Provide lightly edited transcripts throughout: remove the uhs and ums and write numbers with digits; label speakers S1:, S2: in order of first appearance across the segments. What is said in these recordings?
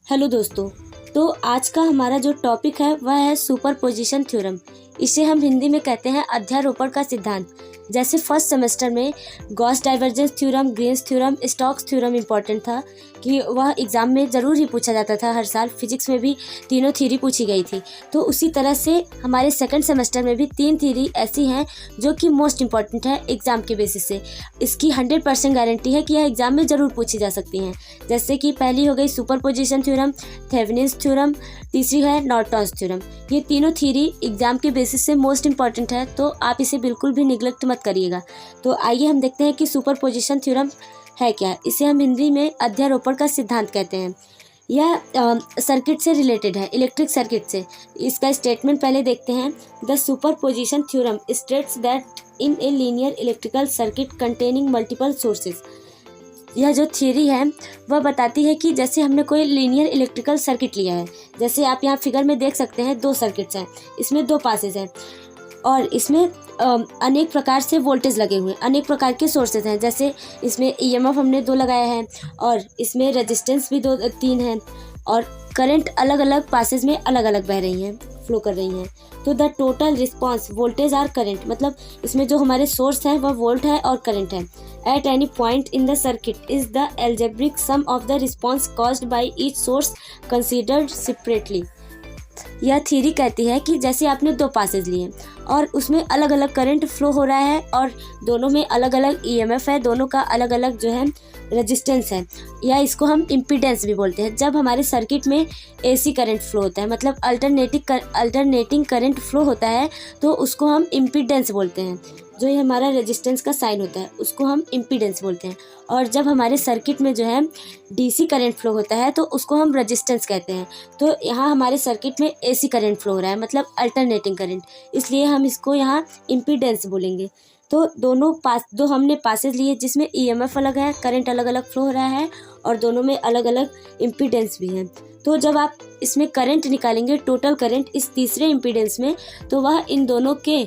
S1: Hello दोस्तों। तो आज का हमारा जो टॉपिक है वह है सुपरपोजिशन थ्योरम। इसे हम हिंदी में कहते हैं अध्यारोपण का सिद्धांत। जैसे फर्स्ट सेमेस्टर में Gauss divergence theorem, Green's theorem, Stokes theorem important था कि वह एग्ज़ाम में ज़रूर ही पूछा जाता था। हर साल फिजिक्स में भी तीनों थ्योरी पूछी गई थी। तो उसी तरह से हमारे सेकंड सेमेस्टर में भी 3 थ्योरी ऐसी हैं जो कि मोस्ट इम्पॉर्टेंट है एग्ज़ाम के बेसिस से। इसकी 100% गारंटी है कि यह एग्ज़ाम में ज़रूर पूछी जा सकती हैं। जैसे कि पहली हो गई सुपरपोजिशन थ्योरम, थेवेनिन्स थ्योरम, तीसरी है नॉर्टन्स थ्योरम। ये तीनों थ्योरी एग्ज़ाम के बेसिस से मोस्ट इम्पॉर्टेंट है, तो आप इसे बिल्कुल भी निगलेक्ट मत करिएगा। तो आइए हम देखते हैं कि सुपरपोजिशन थ्योरम है क्या। इसे हम हिंदी में अध्यारोपण का सिद्धांत कहते हैं। यह सर्किट से रिलेटेड है, इलेक्ट्रिक सर्किट से। इसका स्टेटमेंट पहले देखते हैं। The superposition theorem states that in a linear electrical circuit containing multiple sources. यह जो थ्योरी है वह बताती है कि जैसे हमने कोई लीनियर इलेक्ट्रिकल सर्किट लिया है, जैसे आप यहाँ फिगर में देख सकते हैं 2 सर्किट्स हैं, इसमें 2 पासेज हैं और इसमें अनेक प्रकार से वोल्टेज लगे हुए हैं, अनेक प्रकार के सोर्सेज हैं। जैसे इसमें ईएमएफ हमने 2 लगाया है और इसमें रेजिस्टेंस भी 3 हैं और करंट अलग अलग पासेज में अलग अलग बह रही हैं, फ्लो कर रही हैं। तो the total response voltage or current, मतलब इसमें जो हमारे सोर्स हैं वह वोल्ट है और करंट है। At any point in the circuit is the algebraic sum of the response caused by each source considered separately. यह थ्योरी कहती है कि जैसे आपने 2 पासेज लिए और उसमें अलग अलग करंट फ्लो हो रहा है और दोनों में अलग अलग ईएमएफ है, दोनों का अलग अलग जो है रेजिस्टेंस है, या इसको हम इम्पीडेंस भी बोलते हैं। जब हमारे सर्किट में एसी करंट फ्लो होता है, मतलब अल्टरनेटिंग करंट फ्लो होता है, तो उसको हम इम्पीडेंस बोलते हैं। जो ये हमारा रेजिस्टेंस का साइन होता है उसको हम इम्पीडेंस बोलते हैं। और जब हमारे सर्किट में जो है डीसी करंट फ्लो होता है तो उसको हम रेजिस्टेंस कहते हैं। तो यहाँ हमारे सर्किट में एसी करंट फ्लो हो रहा है, मतलब अल्टरनेटिंग करंट, इसलिए हम इसको यहाँ इम्पीडेंस बोलेंगे। तो दो हमने पासेज लिए जिसमें ईएमएफ अलग है, करंट अलग अलग फ्लो हो रहा है और दोनों में अलग अलग इम्पीडेंस भी है। तो जब आप इसमें करंट निकालेंगे, टोटल करंट इस तीसरे इम्पीडेंस में, तो वह इन दोनों के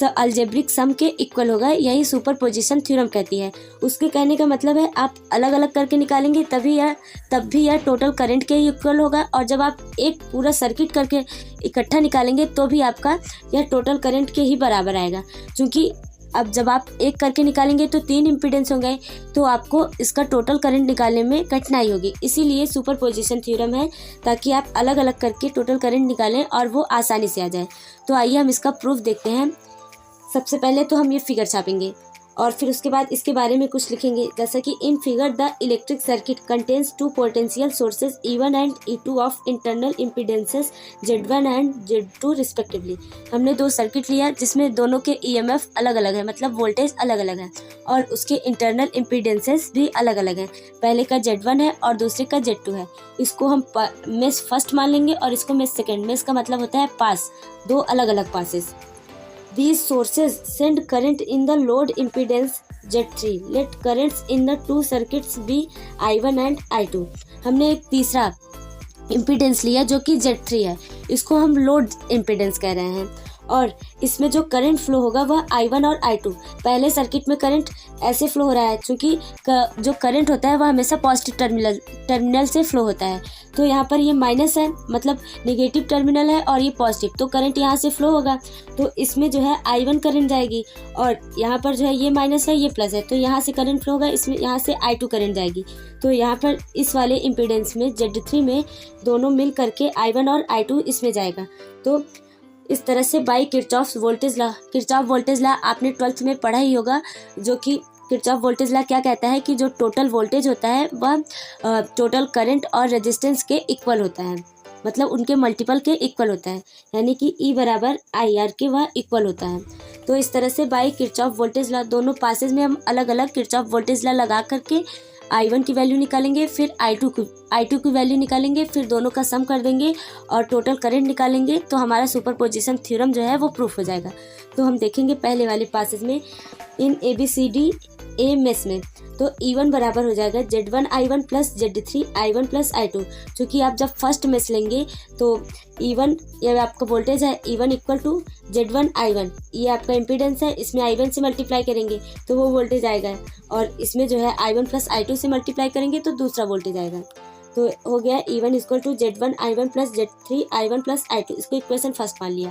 S1: अलजेब्रिक सम के इक्वल होगा। यही सुपरपोजिशन थ्योरम कहती है। उसके कहने का मतलब है आप अलग अलग करके निकालेंगे तब भी यह टोटल करंट के इक्वल होगा, और जब आप एक पूरा सर्किट करके इकट्ठा निकालेंगे तो भी आपका यह टोटल करंट के ही बराबर आएगा। क्योंकि अब जब आप एक करके निकालेंगे तो 3 इम्पीडेंस होंगे, तो आपको इसका टोटल करंट निकालने में कठिनाई होगी। इसीलिए सुपरपोजिशन थ्योरम है, ताकि आप अलग अलग करके टोटल करंट निकालें और वो आसानी से आ जाए। तो आइए हम इसका प्रूफ देखते हैं। सबसे पहले तो हम ये फिगर छापेंगे और फिर उसके बाद इसके बारे में कुछ लिखेंगे। जैसा कि in figure the electric circuit contains 2 potential sources E1 and E2 of internal impedances Z1 and Z2 respectively. हमने 2 सर्किट लिया जिसमें दोनों के ईएमएफ अलग अलग है, मतलब वोल्टेज अलग अलग है, और उसके इंटरनल इम्पीडेंसेस भी अलग अलग है। पहले का Z1 है और दूसरे का Z2 है। इसको हम मेश फर्स्ट मान लेंगे और इसको मेश सेकेंड। मेश का मतलब होता है पास, 2 अलग अलग passes. These sources send current in the load impedance Z3. Let currents in the 2 circuits be I1 and I2. हमने एक तीसरा इम्पीडेंस लिया जो कि Z3 है। इसको हम लोड इम्पीडेंस कह रहे हैं और इसमें जो करंट फ्लो होगा वह I1 और I2। पहले सर्किट में करंट ऐसे फ्लो हो रहा है क्योंकि जो करंट होता है वह हमेशा पॉजिटिव टर्मिनल से फ्लो होता है। तो यहाँ पर ये माइनस है, मतलब नेगेटिव टर्मिनल है, और ये पॉजिटिव, तो करंट यहाँ से फ्लो होगा। तो इसमें जो है I1 करंट जाएगी और यहाँ पर जो है ये माइनस है, ये प्लस है, तो यहाँ से करंट फ्लो होगा, इसमें यहाँ से I2 करंट जाएगी। तो यहाँ पर इस वाले इम्पीडेंस में Z3 में दोनों मिल करके I1 और I2 इसमें जाएगा। तो इस तरह से बाई किरचॉफ वोल्टेज लॉ आपने 12th में पढ़ा ही होगा, जो कि किरचॉफ वोल्टेज लॉ क्या कहता है कि जो टोटल वोल्टेज होता है वह टोटल करंट और रेजिस्टेंस के इक्वल होता है, मतलब उनके मल्टीपल के इक्वल होता है, यानी कि E बराबर IR के वह इक्वल होता है। तो इस तरह से बाई किरचॉफ वोल्टेज लॉ दोनों पासेज में हम अलग अलग किरचॉफ वोल्टेज लॉ लगा करके I1 की वैल्यू निकालेंगे, फिर I2 की वैल्यू निकालेंगे, फिर दोनों का सम कर देंगे और टोटल करंट निकालेंगे, तो हमारा सुपरपोजिशन थ्योरम जो है वो प्रूफ हो जाएगा। तो हम देखेंगे पहले वाले पासेज में इन ABCD ए मेस में, तो E1 बराबर हो जाएगा Z1 I1 plus Z3 I1 plus I2। चूँकि आप जब फर्स्ट मेस लेंगे तो E1 ये आपका वोल्टेज है, E1 equal to Z1 I1, ये आपका इम्पीडेंस है, इसमें I1 से मल्टीप्लाई करेंगे तो वो वोल्टेज आएगा, और इसमें जो है I1 प्लस I2 से मल्टीप्लाई करेंगे तो दूसरा वोल्टेज आएगा। तो हो गया E1 equal to Z1 I1 plus Z3 I1 plus I2। इसको इक्वेशन फर्स्ट मान लिया।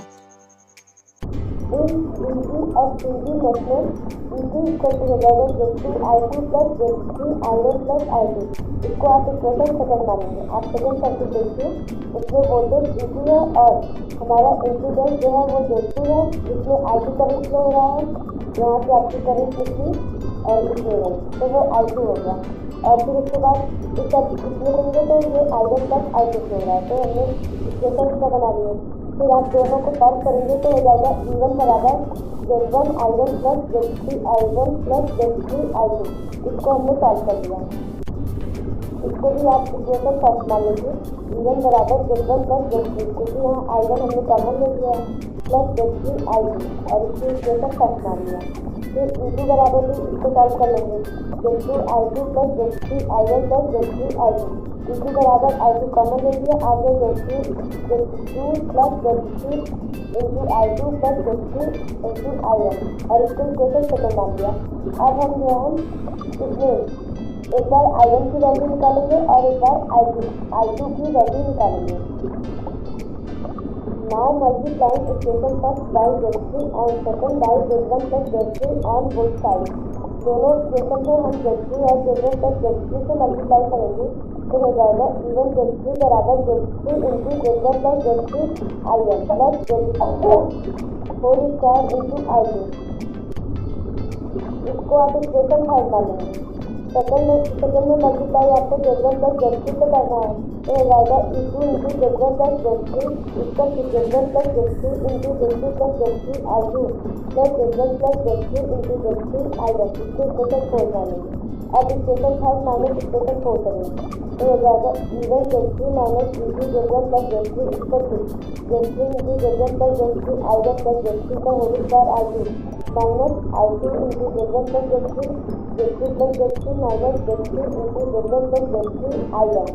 S2: इसको आप इक्वेशन सेकंड मानेंगे। आप सेकंड सर्किट देखिए, इसमें वोल्टेज E2 है और हमारा इम्पीडेंस जो है वो Z2 है, जिसमें I2 करंट फ्लो हो रहा है। यहाँ से आपकी करंट निकली और इसमें गई, तो वो I2 हो गया। और फिर उसके बाद इसमें लेंगे तो ये I1 प्लस I2 हो रहा है, तो हमने इक्वेशन इसका बना लिए। फिर आप दोनों को सॉल्व करेंगे तो हो जाएगा E1 बराबर Z1 I1 plus Z3 I1 plus Z3 I2। इसको हमने सॉल्व कर दिया। इसको भी आप इक्वेशन फर्स्ट मान लीजिए। E1 बराबर Z1 प्लस Z3, क्योंकि यहाँ I1 हमने कॉमन ले लिया है, प्लस Z3 I2 और इसकी इक्वेशन फर्स्ट मान लिया। फिर E2 बराबर भी इसको सॉल्व कर लेंगे। Z2 I2 plus Z3 I1 plus Z3 I2। E2 बराबर I2 कॉमन ले लिया, आगे Z2 plus Z3 into I2 plus Z3 into I1 और इसको इक्वेशन सेकंड मान लिया। अब हम जो है इसमें एक बार I1 की वैल्यू निकालेंगे और एक बार I2 की वैल्यू निकालेंगे। Now multiplying equation first by Z3 and second by Z1 plus Z3 on both side. दोनों इक्वेशन को हम Z3 और Z1 प्लस Z3 से मल्टीप्लाई करेंगे तो हो जाएगा E1 Z3 बराबर Z3 into Z1 plus Z3 I1 plus Z3 whole square into I2। इसको आप इक्वेशन 5 मान लेंगे। सेकंड में मल्टीप्लाई आपको Z1 प्लस Z3 से करना है, तो हो जाएगा E2 into Z1 plus Z3 इसका Z1 plus Z3 into Z2 plus Z3 I2 plus Z1 plus Z3 into Z3 I1। इसको इक्वेशन 4 मानेंगे। अब इक्वेशन 5 माइनस इक्वेशन 4 करेंगे तो हो जाएगा E1 Z3 minus E2 Z1 plus Z3 equal to Z3 into Z1 plus Z3 I1 plus Z3 का whole square I2 minus I2 into Z1 plus Z3 plus Z3 minus Z3 into Z1 plus Z3 I1।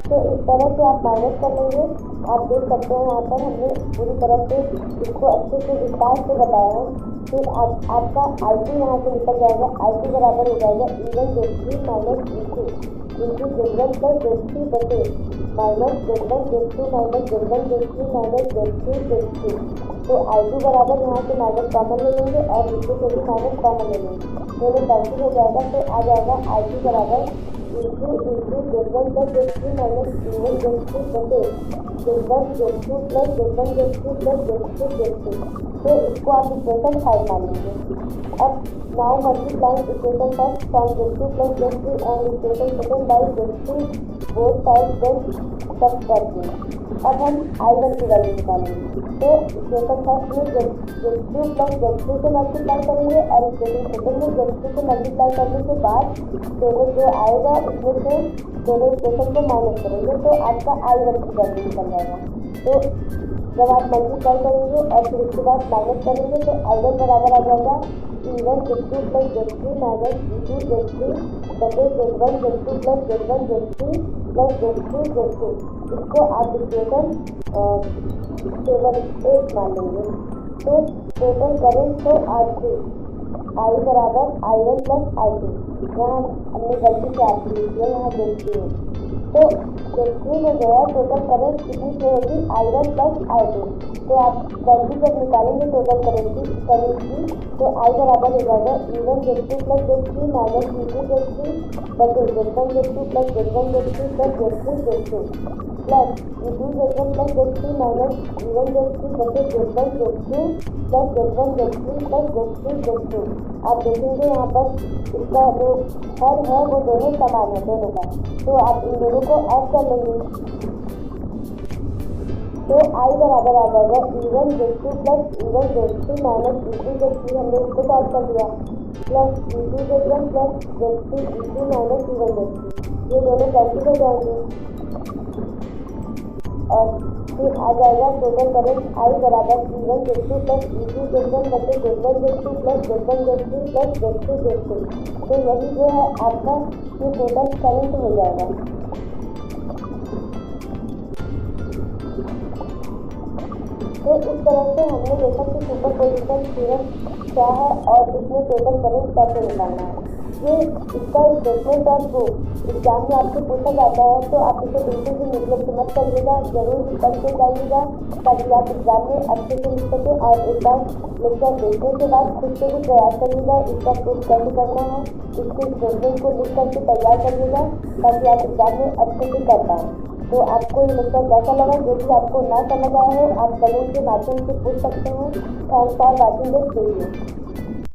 S2: तो इस तरह से आप minus कर लेंगे। आप देख सकते हैं यहाँ पर हमने पूरी तरह से इसको अच्छे से विस्तार से बताया है। फिर आपका I2 यहाँ से निकल जाएगा। I2 बराबर हो जाएगा E1 Z3 minus E2 into Z1 plus Z3 बटे minus Z1 Z2 minus Z1 Z3 minus Z3 Z2। तो I2 बराबर यहाँ से माइनस कॉमन ले लेंगे और नीचे से भी माइनस कॉमन ले लेंगे, दोनों कैंसिल हो जाएगा। तो आ जाएगा I2 बराबर into Z1 plus Z3 minus E1 Z3 बटे Z1 Z2 plus Z1 Z3 plus Z3 Z2। तो इसको आप इक्वेशन 5 मान लीजिए। अब now multiplying equation first from Z2 plus Z3 and equation second by Z3 both side then subtracting. अब हम I1 की वैल्यू निकालेंगे। तो इक्वेशन फर्स्ट में Z2 प्लस Z3 से मल्टीप्लाई करेंगे और इक्वेशन सेकंड में Z3 से मल्टीप्लाई करने के बाद दोनों जो आएगा उसमें से दोनों इक्वेशन को माइनस करेंगे तो आपका I1 की वैल्यू निकल जाएगा। तो जब आप मल्टीप्लाई करेंगे और फिर उसके बाद माइनस करेंगे तो I1 बराबर आ जाएगा E1 Z2 plus Z3 minus E2 Z3 बटे Z1 Z2 plus Z1 Z3 plus Z3 Z2। इसको आप इक्वेशन 7 मान लेंगे। तो टोटल करेंट तो R3 I बराबर I1 प्लस I2। यहाँ हमने गलती से R3 लिख दिया, यहाँ Z3 है। तो Z3 में गया टोटल करंट कितनी से होगी I1 प्लस I2। तो आप वैल्यू जब निकालेंगे टोटल करंट की तो I बराबर हो जाएगा E1 Z2 plus Z3 minus E2 Z3 बटे Z1 Z2 plus Z1 Z3 plus Z3 Z2 plus E2 Z1 plus Z3 minus E1 Z3 बटे Z1 Z2 plus Z1 Z3 plus Z3 Z2। आप देखेंगे यहाँ पर इसका जो हर है वो दोनों समान है दोनों का, तो आप इन दोनों को ऐड कर लेंगे। तो I बराबर आ जाएगा E1 Z2 plus E1 Z3 minus E2 Z3, हमने इसको सॉल्व कर दिया, plus E2 Z1 plus Z3 E2 minus E1 Z3। ये दोनों कैंसिल हो जाएंगे और फिर आ जाएगा टोटल करंट I बराबर E1 Z2 plus E2 Z1 बटे Z1 Z2 plus Z1 Z3 plus Z3 Z2। तो यही जो है आपका ये टोटल करंट हो जाएगा। तो इस तरह से हमने देखा कि सुपरपोजिशन थ्योरम क्या है और इसमें टोटल करंट कैसे निकालना है। ये इसका स्टेटमेंट और प्रूफ एग्जाम में आपसे पूछा जाता है, तो आप इसे बिल्कुल भी निगलेक्ट मत करिएगा, जरूर पढ़ के जाइएगा ताकि आप एग्जाम में अच्छे से लिख सकें। और एक बार लेक्चर देखने के बाद खुद से भी प्रयास करिएगा इसका प्रूफ कैसे करना है, इसके स्टेटमेंट को लिख करके तैयार करिएगा ताकि आप एग्जाम में अच्छे से कर पाएँ। तो आपको ये लेक्चर कैसा लगा? जो भी आपको ना समझ आया हो आप कमेंट के माध्यम से पूछ सकते हैं। Thanks for watching this video.